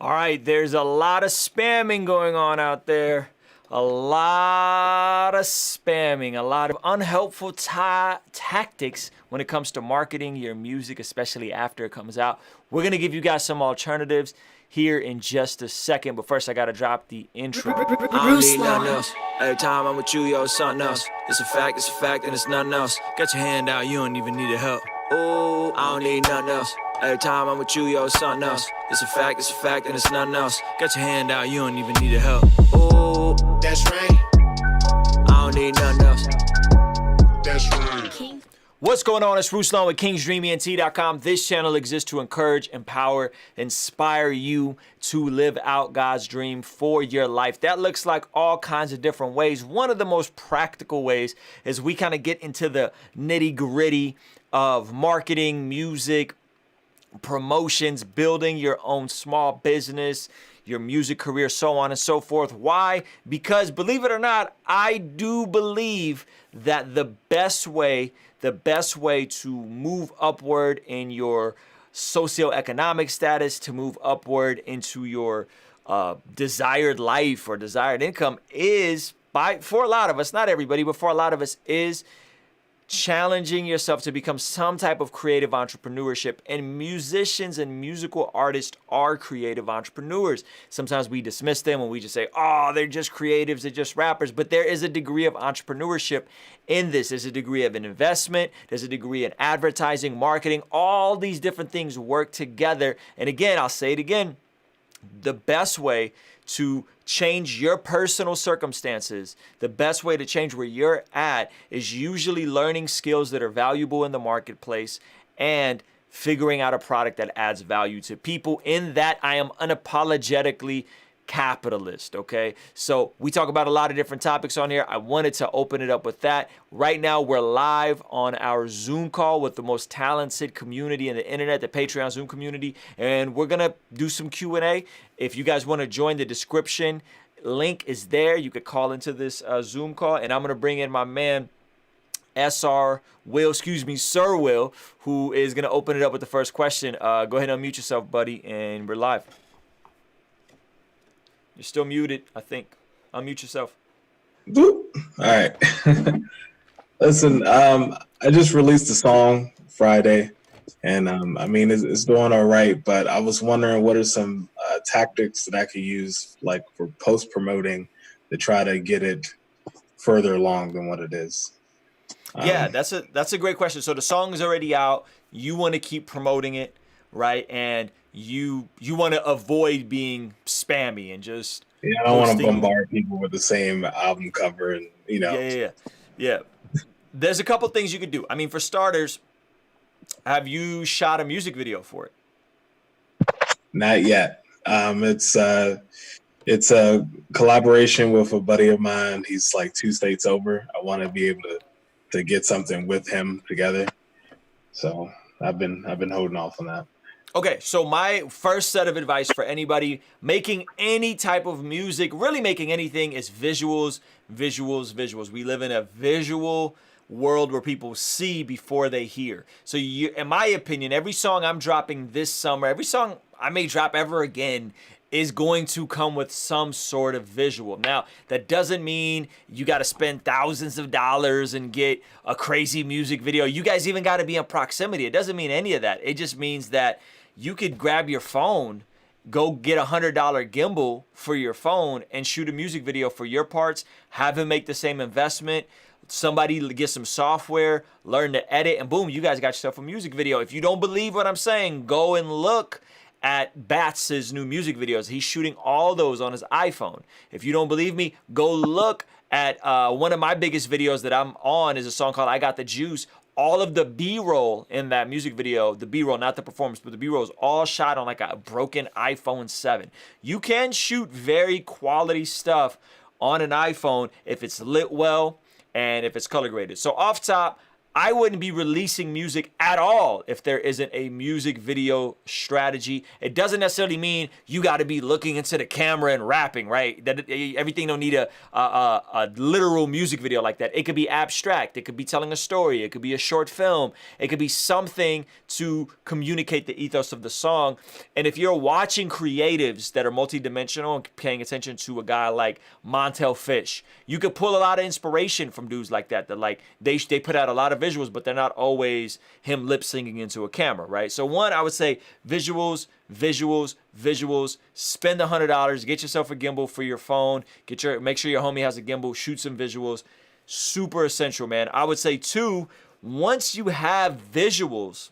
All right, there's a lot of spamming going on out there. A lot of spamming, a lot of unhelpful tactics when it comes to marketing your music, especially after it comes out. We're going to give you guys some alternatives here in just a second, but first I got to drop the intro. I don't need nothing else. Every time I'm with you, yo, it's something else. It's a fact, and it's nothing else. Got your hand out, you don't even need a help. Ooh, I don't need nothing else. Every time I'm with you, yo, it's something else. It's a fact, and it's nothing else. Got your hand out, you don't even need a help. Ooh, that's right. I don't need nothing else. That's right. What's going on? It's Ruslan with KingsDreamENT.com. This channel exists to encourage, empower, inspire you to live out God's dream for your life. That looks like all kinds of different ways. One of the most practical ways is we kind of get into the nitty-gritty of marketing, music, promotions, building your own small business, your music career, so on and so forth. Why? Because believe it or not, I do believe that the best way to move upward in your socioeconomic status, to move upward into your desired life or desired income is, for a lot of us, not everybody, but for a lot of us, is challenging yourself to become some type of creative entrepreneurship. And musicians and musical artists are creative entrepreneurs. Sometimes we dismiss them and we just say, oh, they're just creatives, they're just rappers. But there is a degree of entrepreneurship in this. There's a degree of an investment. There's a degree in advertising, marketing. All these different things work together. And again, I'll say it again, the best way to change your personal circumstances, the best way to change where you're at is usually learning skills that are valuable in the marketplace and figuring out a product that adds value to people. In that, I am unapologetically capitalist, okay? So we talk about a lot of different topics on here. I wanted to open it up with that. Right now, we're live on our Zoom call with the most talented community in the internet, the Patreon Zoom community, and we're gonna do some Q&A. If you guys want to join, the description link is there. You could call into this Zoom call, and I'm gonna bring in my man Sir Will, who is gonna open it up with the first question. Go ahead and unmute yourself, buddy, and we're live. You're still muted, I think. Unmute yourself. Boop. All right. Listen, I just released a song Friday, and I mean, it's doing all right, but I was wondering what are some tactics that I could use, like for post-promoting, to try to get it further along than what it is. Yeah, that's a great question. So the song is already out. You want to keep promoting it, right? And you want to avoid being spammy and just I don't want to bombard people with the same album cover and Yeah. There's a couple things you could do. I mean, for starters, have you shot a music video for it? Not yet. It's a collaboration with a buddy of mine. He's like 2 states over. I want to be able to get something with him together. So I've been holding off on that. Okay, so my first set of advice for anybody making any type of music, really making anything, is visuals, visuals, visuals. We live in a visual world where people see before they hear. So in my opinion, every song I'm dropping this summer, every song I may drop ever again, is going to come with some sort of visual. Now, that doesn't mean you got to spend thousands of dollars and get a crazy music video. You guys even got to be in proximity. It doesn't mean any of that. It just means that you could grab your phone, go get $100 gimbal for your phone and shoot a music video for your parts, have him make the same investment, somebody get some software, learn to edit, and boom, you guys got yourself a music video. If you don't believe what I'm saying, go and look at Bats' new music videos. He's shooting all those on his iPhone. If you don't believe me, go look at one of my biggest videos that I'm on is a song called I Got the Juice. All of the B-roll in that music video, the B-roll, not the performance, but the B-roll is all shot on like a broken iPhone 7. You can shoot very quality stuff on an iPhone if it's lit well and if it's color graded. So off top, I wouldn't be releasing music at all if there isn't a music video strategy. It doesn't necessarily mean you got to be looking into the camera and rapping, right? That everything don't need a literal music video like that. It could be abstract. It could be telling a story. It could be a short film. It could be something to communicate the ethos of the song. And if you're watching creatives that are multidimensional and paying attention to a guy like Montel Fish, you could pull a lot of inspiration from dudes like that. That like they put out a lot of visuals, but they're not always him lip syncing into a camera, right? So one, I would say visuals, visuals, visuals. Spend $100, get yourself a gimbal for your phone. Make sure your homie has a gimbal. Shoot some visuals. Super essential, man. I would say two, once you have visuals,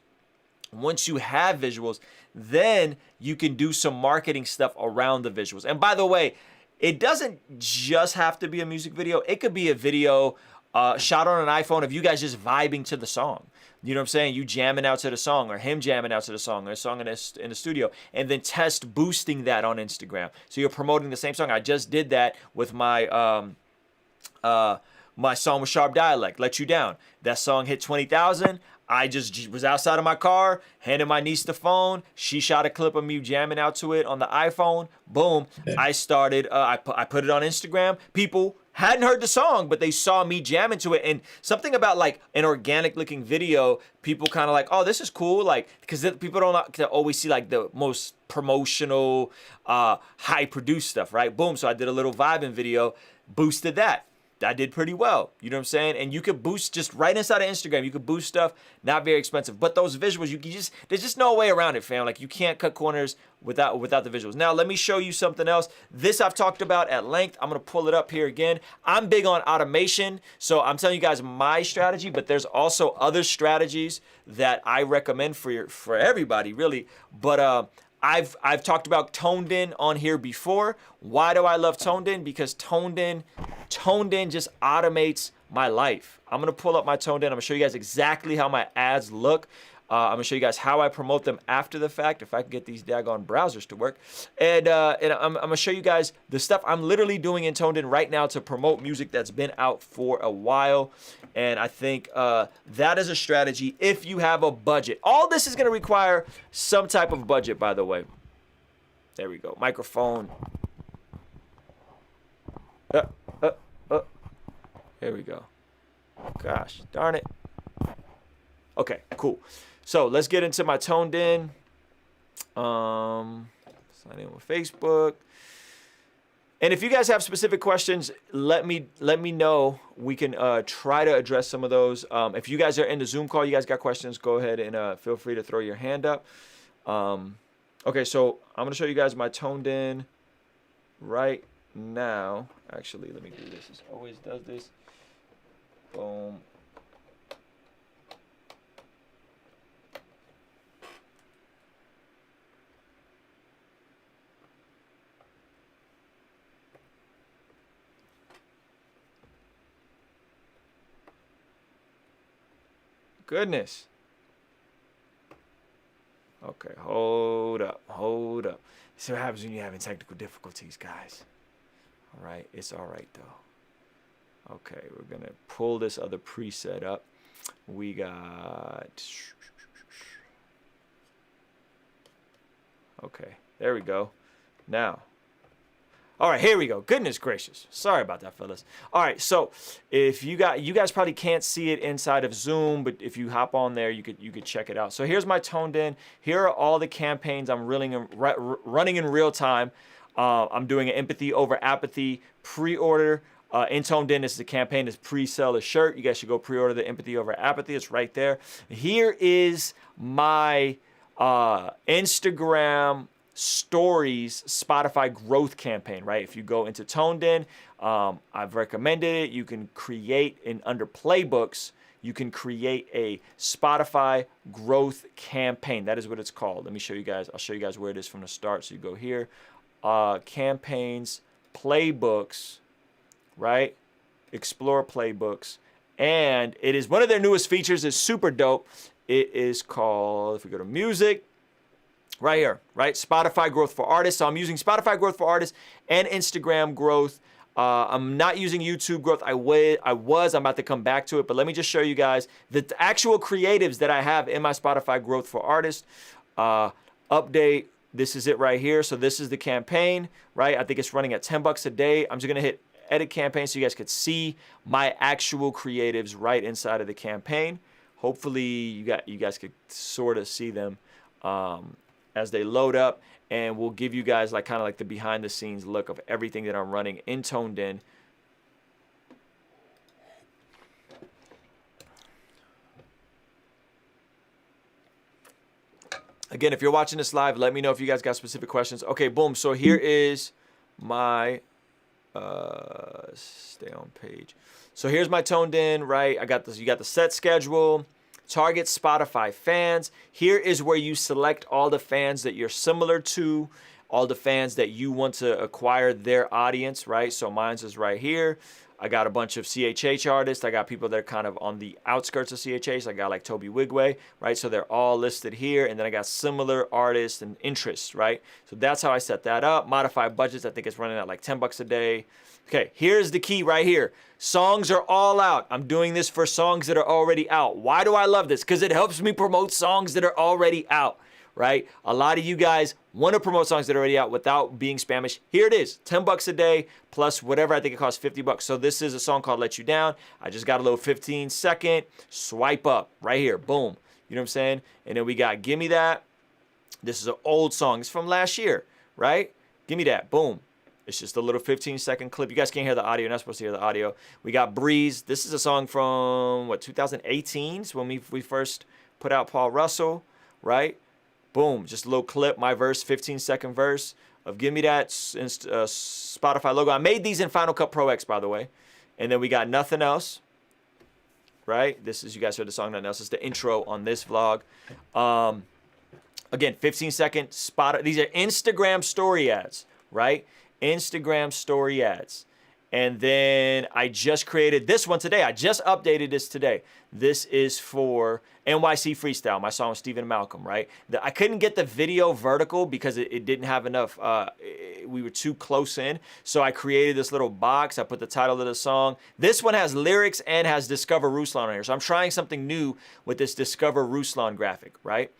then you can do some marketing stuff around the visuals. And by the way, it doesn't just have to be a music video. It could be a video shot on an iPhone of you guys just vibing to the song. You know what I'm saying? You jamming out to the song, or him jamming out to the song, or a song in the studio, and then test boosting that on Instagram. So you're promoting the same song. I just did that with my my song with Sharp Dialect, Let You Down. That song hit 20,000. I just was outside of my car, handed my niece the phone. She shot a clip of me jamming out to it on the iPhone. Boom. I started, I put it on Instagram. People hadn't heard the song, but they saw me jamming to it. And something about like an organic looking video, people kind of like, oh, this is cool. Like, because people don't always see like the most promotional, high produced stuff, right? Boom. So I did a little vibing video, boosted that. I did pretty well. You know what I'm saying? And you could boost just right inside of Instagram. You could boost stuff, not very expensive. But those visuals, there's just no way around it, fam. Like, you can't cut corners without the visuals. Now, let me show you something else. This I've talked about at length. I'm going to pull it up here again. I'm big on automation. So I'm telling you guys my strategy, but there's also other strategies that I recommend for everybody, really. But I've talked about toned in on here before. Why do I love toned in? Because toned in just automates my life. I'm gonna pull up my toned in. I'm gonna show you guys exactly how my ads look. I'm gonna show you guys how I promote them after the fact, if I can get these daggone browsers to work. And I'm gonna show you guys the stuff I'm literally doing in toned in right now to promote music that's been out for a while. And I think that is a strategy if you have a budget. All this is gonna require some type of budget, by the way. There we go. Microphone. There we go. Gosh, darn it. Okay, cool. So let's get into my toned in. Sign in with Facebook. And if you guys have specific questions, let me know. We can try to address some of those. If you guys are in the Zoom call, you guys got questions, go ahead and feel free to throw your hand up. Okay, so I'm gonna show you guys my toned in right now. Actually, let me do this. It always does this. Boom. Goodness. Okay, hold up. See what happens when you're having technical difficulties, guys. All right, it's all right though. Okay, we're gonna pull this other preset up. We got, okay, there we go. Now, all right, here we go. Goodness gracious. Sorry about that, fellas. All right, so if you guys probably can't see it inside of Zoom, but if you hop on there, you could check it out. So here's my toned in. Here are all the campaigns I'm running in real time. I'm doing an empathy over apathy pre-order. In toned in, this is a campaign that's pre-sell a shirt. You guys should go pre-order the empathy over apathy. It's right there. Here is my Instagram stories Spotify growth campaign, right? If you go into toned in, I've recommended it. You can create under playbooks, you can create a Spotify growth campaign. That is what it's called. Let me show you guys. I'll show you guys where it is from the start. So you go here, campaigns, playbooks, right? Explore playbooks. And it is one of their newest features. It's super dope. It is called, if we go to music, right here, right? Spotify growth for artists. So I'm using Spotify growth for artists and Instagram growth I'm not using YouTube growth. I'm about to come back to it, but let me just show you guys the actual creatives that I have in my Spotify growth for artists. Update, this is it right here. So this is the campaign, right? I think it's running at $10 a day. I'm just gonna hit edit campaign so you guys could see my actual creatives right inside of the campaign. Hopefully you guys could sort of see them as they load up, and we'll give you guys like kind of like the behind the scenes look of everything that I'm running in Toned In. Again, if you're watching this live, let me know if you guys got specific questions. Okay, boom. So here is my stay on page. So here's my Toned In, right? I got this. You got the set schedule. Target Spotify fans. Here is where you select all the fans that you're similar to, all the fans that you want to acquire their audience, right? So mine's is right here. I got a bunch of CHH artists. I got people that are kind of on the outskirts of CHH. I got like Toby Wigway, right? So they're all listed here. And then I got similar artists and interests, right? So that's how I set that up. Modified budgets, I think it's running at like $10 a day. Okay, here's the key right here. Songs are all out. I'm doing this for songs that are already out. Why do I love this? Because it helps me promote songs that are already out, right? A lot of you guys want to promote songs that are already out without being spamish. Here it is, $10 a day plus whatever. I think it costs $50. So this is a song called Let You Down. I just got a little 15-second swipe up right here. Boom. You know what I'm saying? And then we got Gimme That. This is an old song. It's from last year, right? Gimme That. Boom. It's just a little 15-second clip. You guys can't hear the audio. You're not supposed to hear the audio. We got Breeze. This is a song from, what, 2018? So when we first put out Paul Russell, right? Boom. Just a little clip. My verse, 15-second verse of Give Me That Spotify logo. I made these in Final Cut Pro X, by the way. And then we got Nothing Else, right? This is, you guys heard the song Nothing Else. It's the intro on this vlog. Again, 15-second spot. These are Instagram story ads, right? Instagram story ads. And then I just created this one today. I just updated this today. This is for NYC Freestyle, my song with Stephen Malcolm, right? I couldn't get the video vertical because it didn't have enough, we were too close in. So I created this little box. I put the title of the song. This one has lyrics and has Discover Ruslan on here. So I'm trying something new with this Discover Ruslan graphic, right?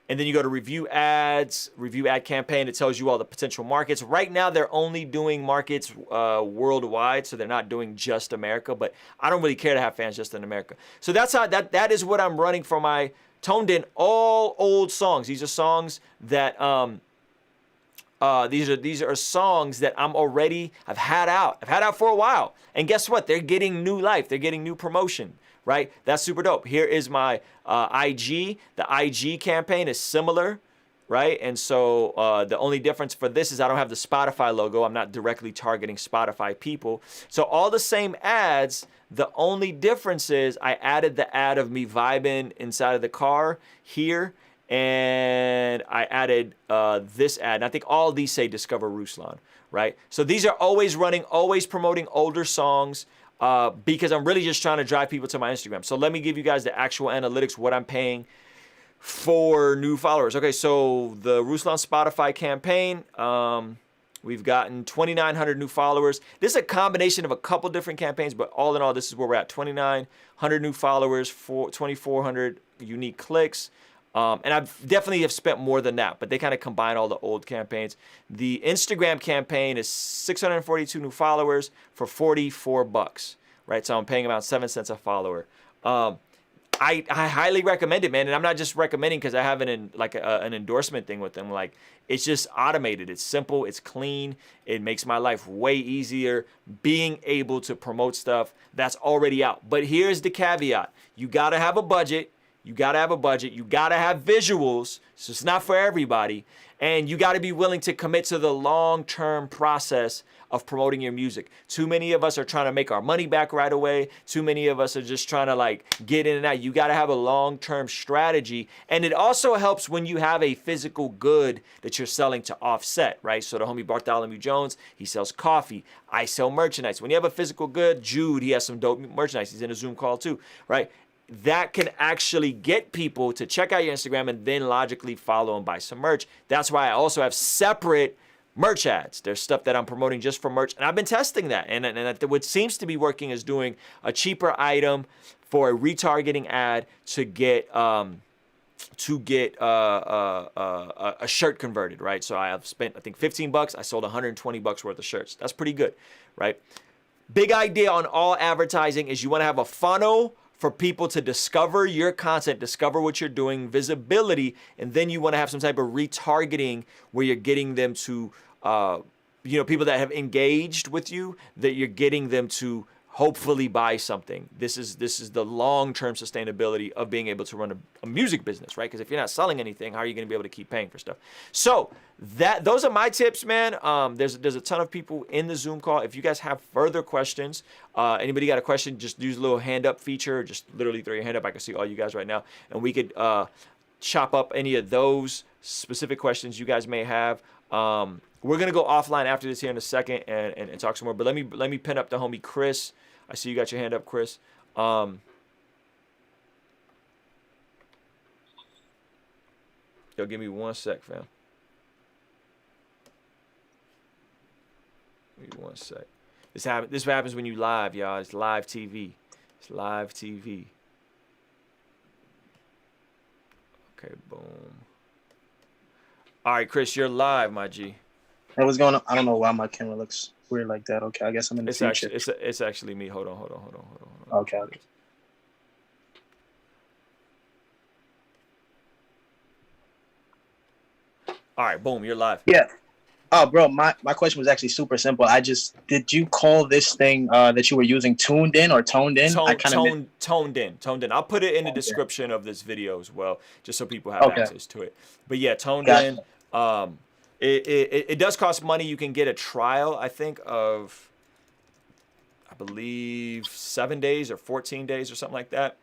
And then you go to review ads, review ad campaign. It tells you all the potential markets. Right now, they're only doing markets worldwide, so they're not doing just America. But I don't really care to have fans just in America. So that's how that is what I'm running for my Toned In. All old songs. These are songs that these are songs that I've had out. I've had out for a while. And guess what? They're getting new life. They're getting new promotion. Right? That's super dope. Here is my IG. The IG campaign is similar, right? And so the only difference for this is I don't have the Spotify logo. I'm not directly targeting Spotify people. So all the same ads, the only difference is I added the ad of me vibing inside of the car here, and I added this ad. And I think all these say Discover Ruslan, right? So these are always running, always promoting older songs. Because I'm really just trying to drive people to my Instagram. So let me give you guys the actual analytics, what I'm paying for new followers. Okay, so the Ruslan Spotify campaign, we've gotten 2,900 new followers. This is a combination of a couple different campaigns, but all in all, this is where we're at. 2,900 new followers, 2,400 unique clicks. And I've definitely have spent more than that, but they kind of combine all the old campaigns. The Instagram campaign is 642 new followers for $44, right? So I'm paying about 7 cents a follower. I highly recommend it, man. And I'm not just recommending because I have an endorsement thing with them. Like, it's just automated. It's simple. It's clean. It makes my life way easier being able to promote stuff that's already out. But here's the caveat. You got to have a budget. You got to have a budget. You got to have visuals. So it's not for everybody. And you got to be willing to commit to the long-term process of promoting your music. Too many of us are trying to make our money back right away. Too many of us are just trying to like get in and out. You got to have a long-term strategy. And it also helps when you have a physical good that you're selling to offset, right? So the homie Bartholomew Jones, he sells coffee. I sell merchandise. When you have a physical good, Jude, he has some dope merchandise. He's in a Zoom call too, right? That can actually get people to check out your Instagram and then logically follow and buy some merch. That's why I also have separate merch ads. There's stuff that I'm promoting just for merch, and I've been testing that. And what seems to be working is doing a cheaper item for a retargeting ad to get a shirt converted, right? So I have spent, I think, $15. I sold $120 worth of shirts. That's pretty good, right? Big idea on all advertising is you want to have a funnel for people to discover your content, discover what you're doing, visibility, and then you want to have some type of retargeting where you're getting them to, people that have engaged with you, that you're getting them to hopefully buy something. This is the long-term sustainability of being able to run a music business, right? Because if you're not selling anything, how are you going to be able to keep paying for stuff? So those are my tips, man. There's a ton of people in the Zoom call. If you guys have further questions, anybody got a question, just use the little hand up feature. Just literally throw your hand up. I can see all you guys right now, and we could chop up any of those specific questions you guys may have. We're gonna go offline after this here in a second and talk some more. But let me pin up the homie Chris. I see you got your hand up, Chris. Yo, give me 1 sec, fam. Give me 1 sec. This what happens when you live, y'all. It's live TV. It's live TV. Okay, boom. All right, Chris, you're live, my G. Hey, what's going on? I don't know why my camera looks weird like that. Okay, I guess I'm in the future. It's actually me. Hold on. Okay. All right, boom, you're live. Yeah. Oh, bro, my question was actually super simple. Did you call this thing that you were using tuned in or toned in? Toned in. I'll put it in the description of this video as well, just so people have access to it. But yeah, toned in. It does cost money. You can get a trial, I think, of, I believe, 7 days or 14 days or something like that.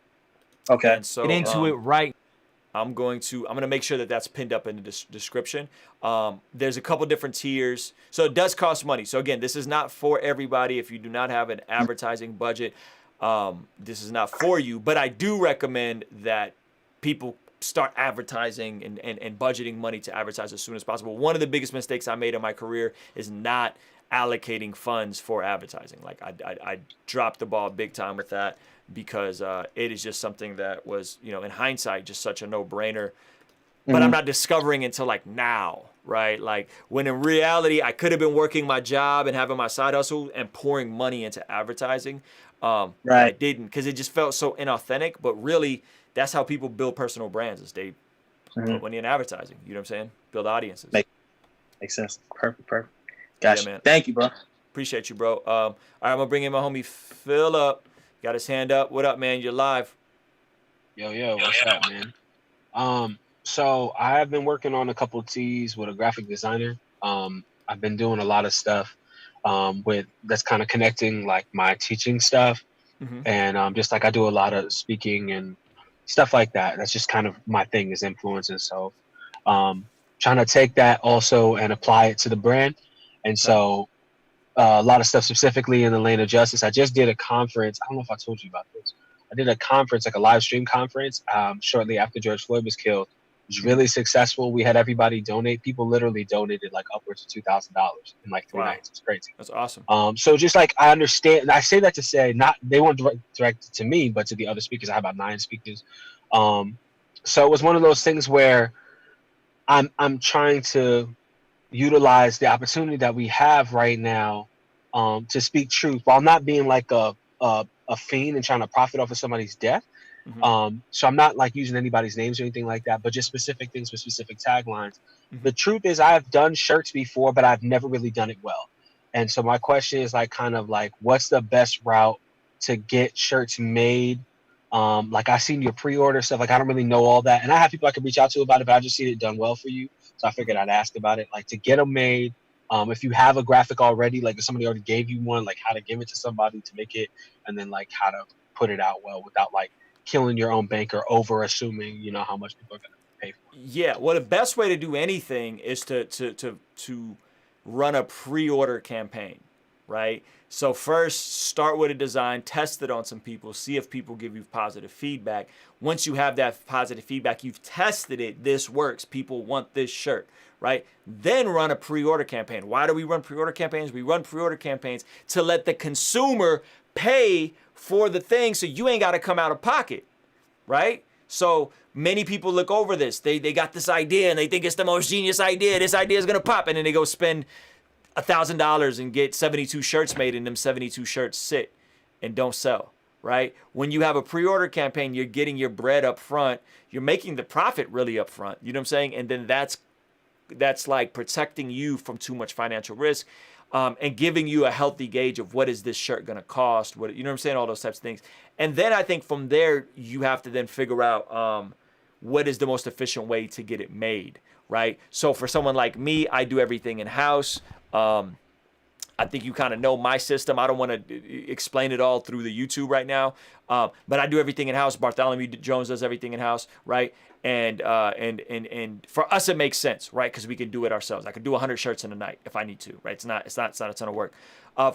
Okay. And so, get into it right. I'm gonna make sure that that's pinned up in the description. There's a couple different tiers, so it does cost money. So again, this is not for everybody. If you do not have an advertising budget, this is not for you. But I do recommend that people start advertising and budgeting money to advertise as soon as possible. One of the biggest mistakes I made in my career is not allocating funds for advertising. Like I dropped the ball big time with that, because it is just something that was, in hindsight, just such a no-brainer. But I'm not discovering until like now, right? Like when in reality, I could have been working my job and having my side hustle and pouring money into advertising. Right. I didn't, because it just felt so inauthentic. But really, that's how people build personal brands, is they put money in advertising. You know what I'm saying? Build audiences. Makes sense. Perfect. Gotcha. Yeah, man. Thank you, bro. Appreciate you, bro. All right, I'm going to bring in my homie Philip. Got his hand up. What up, man? You're live. Yo, what's up, man? So I have been working on a couple of teas with a graphic designer. I've been doing a lot of stuff that's kind of connecting like my teaching stuff, and just like I do a lot of speaking and stuff like that. That's just kind of my thing, is influencing. So trying to take that also and apply it to the brand. And so a lot of stuff specifically in the lane of justice. I just did a conference. I don't know if I told you about this. I did a conference, like a live stream conference, shortly after George Floyd was killed. It was really successful. We had everybody donate. People literally donated like upwards of $2,000 in like 3 nights. It's crazy. That's awesome. So just like I understand, I say that to say, not they weren't directed to me, but to the other speakers. I have about 9 speakers. So it was one of those things where I'm trying to utilize the opportunity that we have right now to speak truth while not being like a fiend and trying to profit off of somebody's death. So I'm not like using anybody's names or anything like that, but just specific things with specific taglines. The truth is I've done shirts before, but I've never really done it well. And so my question is like, kind of like, what's the best route to get shirts made? Like I seen your pre-order stuff. Like I don't really know all that. And I have people I can reach out to about it, but I just seen it done well for you. So I figured I'd ask about it, like to get them made. If you have a graphic already, like if somebody already gave you one, like how to give it to somebody to make it, and then like how to put it out well without like killing your own bank or over assuming, how much people are going to pay for it. Yeah. Well, the best way to do anything is to run a pre-order campaign, right? So first start with a design, test it on some people, see if people give you positive feedback. Once you have that positive feedback, you've tested it, this works, people want this shirt, right? Then run a pre-order campaign. Why do we run pre-order campaigns? We run pre-order campaigns to let the consumer pay for the thing so you ain't got to come out of pocket, right? So many people look over this. They got this idea and they think it's the most genius idea. This idea is going to pop. And then they go spend $1,000 and get 72 shirts made, and them 72 shirts sit and don't sell, right? When you have a pre-order campaign, you're getting your bread up front. You're making the profit really up front. You know what I'm saying? And then that's like protecting you from too much financial risk, and giving you a healthy gauge of what is this shirt going to cost, what, you know what I'm saying? All those types of things. And then I think from there, you have to then figure out what is the most efficient way to get it made, right? So for someone like me, I do everything in-house. I think you kind of know my system. I don't want to explain it all through the YouTube right now, but I do everything in-house. Bartholomew Jones does everything in-house, right? And for us, it makes sense, right? Because we can do it ourselves. I could do 100 shirts in a night if I need to, right? It's not a ton of work.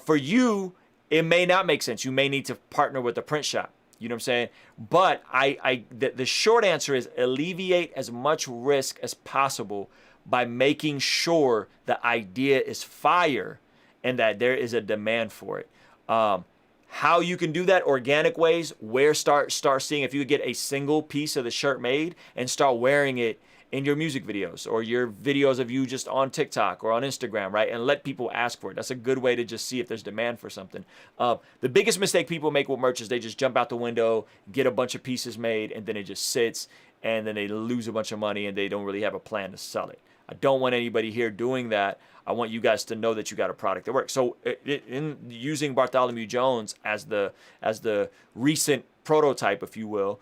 For you, it may not make sense. You may need to partner with a print shop. You know what I'm saying? But the short answer is alleviate as much risk as possible by making sure the idea is fire and that there is a demand for it. How you can do that, organic ways, where start seeing if you could get a single piece of the shirt made and start wearing it in your music videos or your videos of you just on TikTok or on Instagram, right? And let people ask for it. That's a good way to just see if there's demand for something. The biggest mistake people make with merch is they just jump out the window, get a bunch of pieces made, and then it just sits, and then they lose a bunch of money and they don't really have a plan to sell it. I don't want anybody here doing that. I want you guys to know that you got a product that works. So in using Bartholomew Jones as the recent prototype, if you will,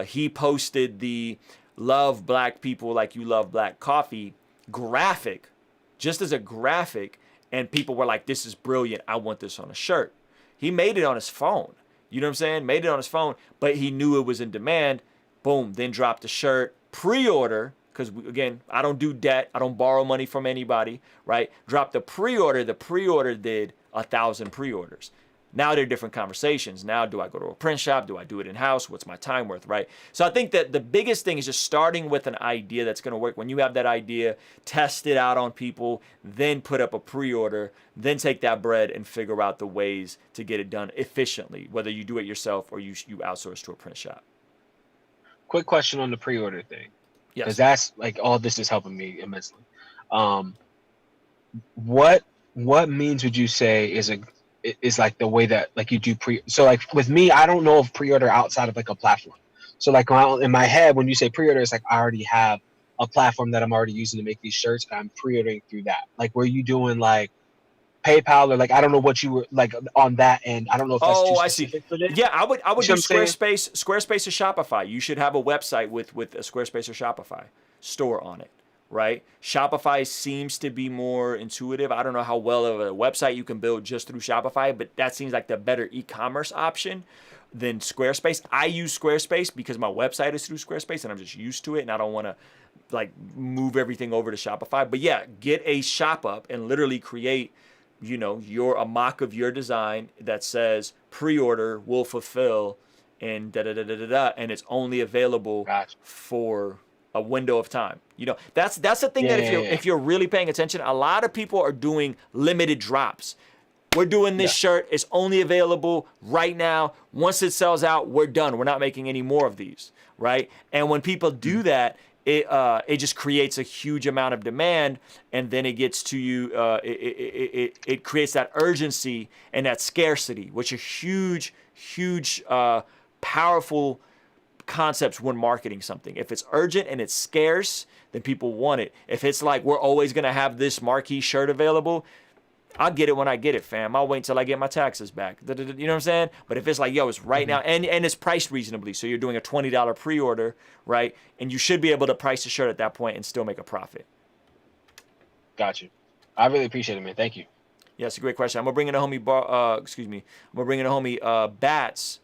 he posted the "Love Black People Like You Love Black Coffee" graphic, just as a graphic, and people were like, "This is brilliant. I want this on a shirt." He made it on his phone. You know what I'm saying? Made it on his phone, but he knew it was in demand. Boom, then dropped the shirt, pre-order. Because, again, I don't do debt. I don't borrow money from anybody, right? Drop the pre-order. The pre-order did 1,000 pre-orders. Now they're different conversations. Now, do I go to a print shop? Do I do it in-house? What's my time worth, right? So I think that the biggest thing is just starting with an idea that's going to work. When you have that idea, test it out on people, then put up a pre-order, then take that bread and figure out the ways to get it done efficiently, whether you do it yourself or you outsource to a print shop. Quick question on the pre-order thing. Yes. Because that's like all this is helping me immensely. What means would you say is like the way that like you do so like with me, I don't know of pre-order outside of like a platform. So like in my head, when you say pre-order, it's like I already have a platform that I'm already using to make these shirts, and I'm pre-ordering through that. Like, were you doing like PayPal or like I don't know what you were like on that end. I don't know if that's too specific for this. Yeah, I would do Squarespace or Shopify. You should have a website with a Squarespace or Shopify store on it, right? Shopify seems to be more intuitive. I don't know how well of a website you can build just through Shopify, but that seems like the better e-commerce option than Squarespace. I use Squarespace because my website is through Squarespace and I'm just used to it and I don't want to like move everything over to Shopify. But yeah, get a shop up and literally create a mock of your design that says pre-order will fulfill and and it's only available for a window of time. That's the thing if you're really paying attention, a lot of people are doing limited drops. We're doing this shirt. It's only available right now. Once it sells out, we're done. We're not making any more of these, right? And when people do that, it just creates a huge amount of demand, and then it gets to you. It creates that urgency and that scarcity, which are huge, powerful concepts when marketing something. If it's urgent and it's scarce, then people want it. If it's like we're always gonna have this marquee shirt available, I'll get it when I get it, fam. I'll wait until I get my taxes back. You know what I'm saying? But if it's like, yo, it's right now, and it's priced reasonably, so you're doing a $20 pre-order, right? And you should be able to price the shirt at that point and still make a profit. Got you. I really appreciate it, man. Thank you. Yeah, it's a great question. I'm gonna bring in a homie. Bats.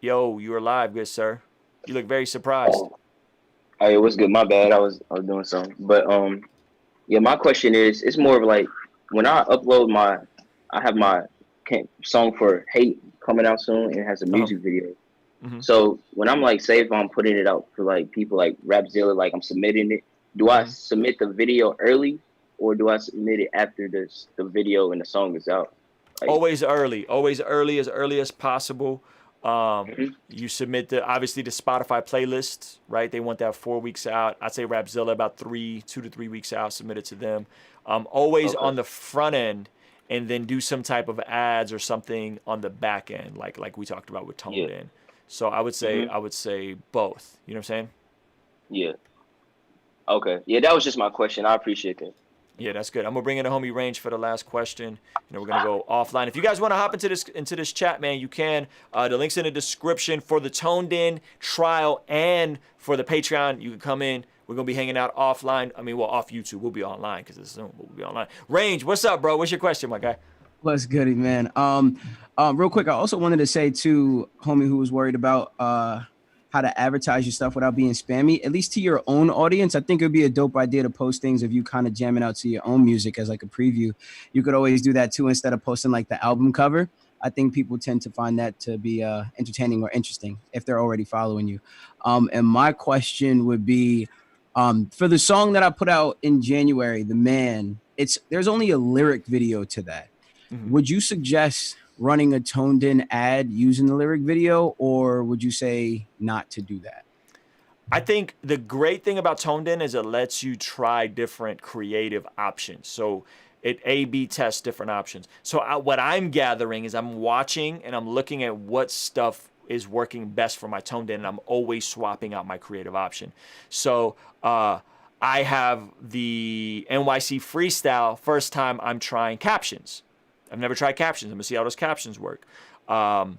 Yo, you are live, good sir. You look very surprised. Hey, what's good? My bad. I was doing something, but yeah, my question is, it's more of like when I upload I have my song for Hate coming out soon, and it has a music video. Mm-hmm. So when I'm like, say if I'm putting it out for like people like Rapzilla, like I'm submitting it, do I submit the video early or do I submit it after the video and the song is out? Like, always early as early as possible. You submit obviously the Spotify playlists, right? They want that 4 weeks out. I'd say Rapzilla about 2 to 3 weeks out, submit it to them. Always on the front end, and then do some type of ads or something on the back end, like we talked about with Toned In. So I would say both. You know what I'm saying? Yeah. Okay. Yeah, that was just my question. I appreciate that. Yeah, that's good. I'm gonna bring in the homie Range for the last question. We're gonna go offline. If you guys want to hop into this chat, man, you can. The link's in the description for the Toned In trial and for the Patreon. You can come in. We're gonna be hanging out offline. I mean, well, off YouTube. We'll be online because it's Zoom. But we'll be online. Range, what's up, bro? What's your question, my guy? What's goody, man? Real quick, I also wanted to say to homie who was worried about how to advertise your stuff without being spammy, at least to your own audience. I think it would be a dope idea to post things of you kind of jamming out to your own music as like a preview. You could always do that too instead of posting like the album cover. I think people tend to find that to be entertaining or interesting if they're already following you. And my question would be, for the song that I put out in January, The Man, there's only a lyric video to that. Would you suggest running a Toned In ad using the lyric video, or would you say not to do that? I think the great thing about Toned In is it lets you try different creative options. So it A/B tests different options. So what I'm gathering is I'm watching and I'm looking at what stuff is working best for my Toned In, and I'm always swapping out my creative option. So I have the NYC freestyle. First time I'm trying captions. I've never tried captions. I'm gonna see how those captions work. And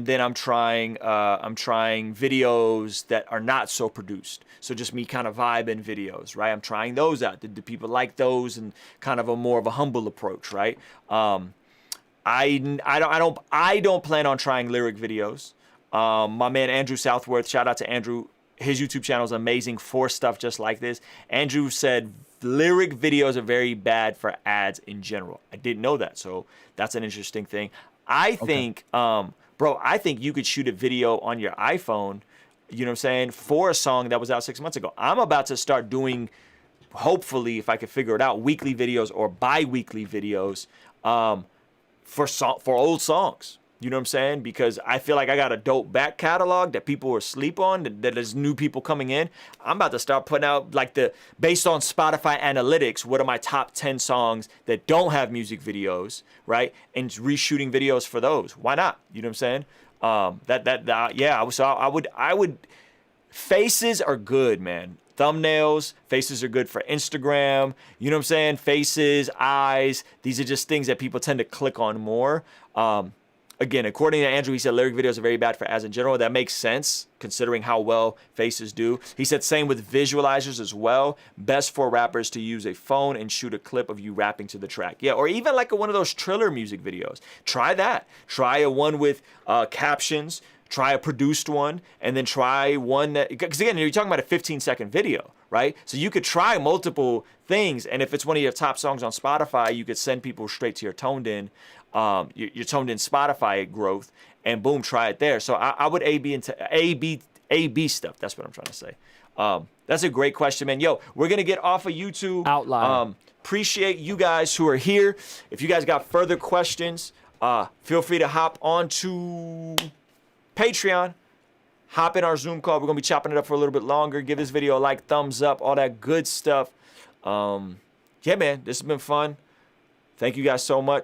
then I'm trying videos that are not so produced. So just me kind of vibing videos, right? I'm trying those out. Do people like those? And kind of a more of a humble approach, right? I don't plan on trying lyric videos. My man Andrew Southworth, shout out to Andrew. His YouTube channel is amazing for stuff just like this. Andrew said lyric videos are very bad for ads in general. I didn't know that, so that's an interesting thing. I think, bro, I think you could shoot a video on your iPhone, you know what I'm saying, for a song that was out 6 months ago. I'm about to start doing, hopefully, if I can figure it out, weekly videos or bi-weekly videos for old songs. You know what I'm saying? Because I feel like I got a dope back catalog that people are asleep on, that there's new people coming in. I'm about to start putting out based on Spotify analytics, what are my top 10 songs that don't have music videos, right? And reshooting videos for those. Why not? You know what I'm saying? So I would, faces are good, man. Thumbnails, faces are good for Instagram. You know what I'm saying? Faces, eyes, these are just things that people tend to click on more. Again, according to Andrew, he said lyric videos are very bad for ads in general. That makes sense considering how well faces do. He said same with visualizers as well. Best for rappers to use a phone and shoot a clip of you rapping to the track. Yeah, or even like one of those Triller music videos. Try that. Try a one with captions. Try a produced one, and then try one that, because again, you're talking about a 15-second video, right? So you could try multiple things, and if it's one of your top songs on Spotify, you could send people straight to your Toned In Spotify growth, and boom, try it there. So I would A/B stuff. That's what I'm trying to say. That's a great question, man. Yo, we're gonna get off of YouTube. Outline. Appreciate you guys who are here. If you guys got further questions, feel free to hop onto Patreon, hop in our Zoom call. We're gonna be chopping it up for a little bit longer. Give this video a like, thumbs up, all that good stuff. Yeah, man, this has been fun. Thank you guys so much.